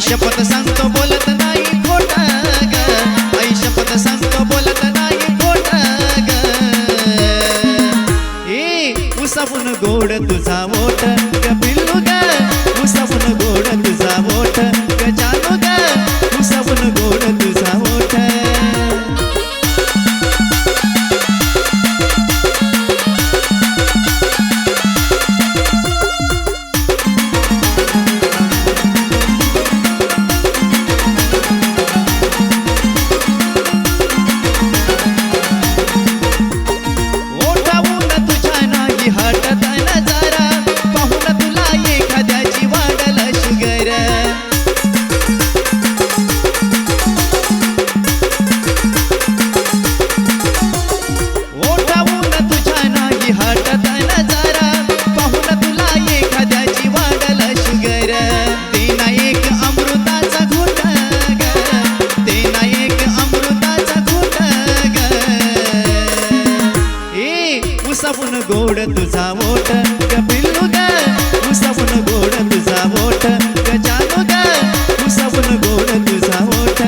शपथ सांगतो बोलत नाही खोट ग, आई शपथ सांगतो बोलत नाही खोट ग. उसावून गोड तुझा ओठ ग पिल्लू ग, उसावून गोड तुझा ओठ ग जानू ग, उसावून गोड तुझा ओठ. उसावून गोड तुझा ओठ ग पिल्लू ग, उसावून गोड तुझा ओठ ग जानू ग, उसावून गोड तुझा ओठ.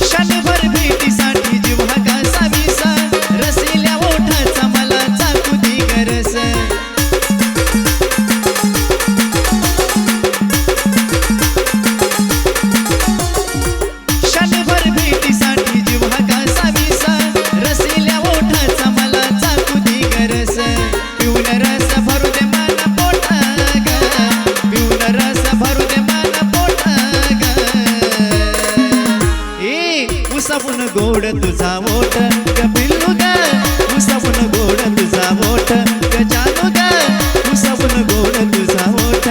क्षणभर भेटीसाठी जीव हा कासावीसा, रसिल्या ओठाचा मला चाकू दे गरज. क्षणभर भेटीसाठी जीव हा कासावीसा, रसिल्या ओठाचा मला चाकू दे गरज. पिऊन रस भरू दे मला पोट ग, पिऊन रस भरू दे मला पोट ग. उसावून गोड तुझा ओठ ग पिल्लू ग, उसावून गोड तुझा ओठ ग जानू ग, उसावून गोड तुझा ओठ.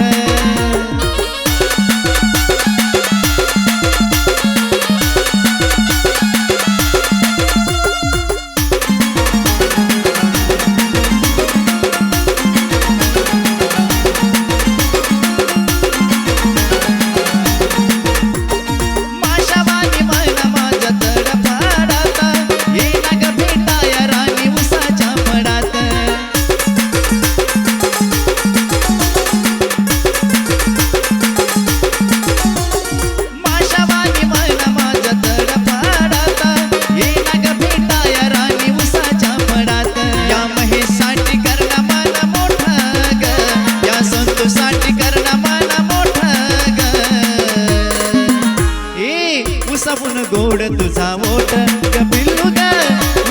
माशावानी मन माझ्या तडफडात, येईना ग भेटाया राणी उसाच्या फडात. माशावानी मन माझ्या तडफडात, येईना ग भेटाया राणी उसाच्या फडात. या महेशसाठी करणा मन मोठा ग, या संतोषसाठी करणा मन मोठा ग. उसावून गोड तुझा ओठ ग पिल्लू ग,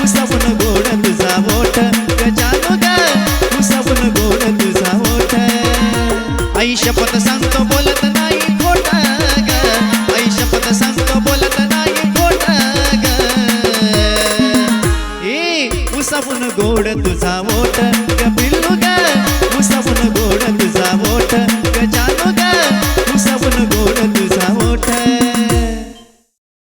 उसावून गोड तुझा ओठ ग जानू ग, उसावून गोड तुझा ओठ. आई शपथ सांगतो बोलत नाही खोट ग, आई शपथ सांगतो बोलत नाही खोट ग. उसावून गोड तुझा ओठ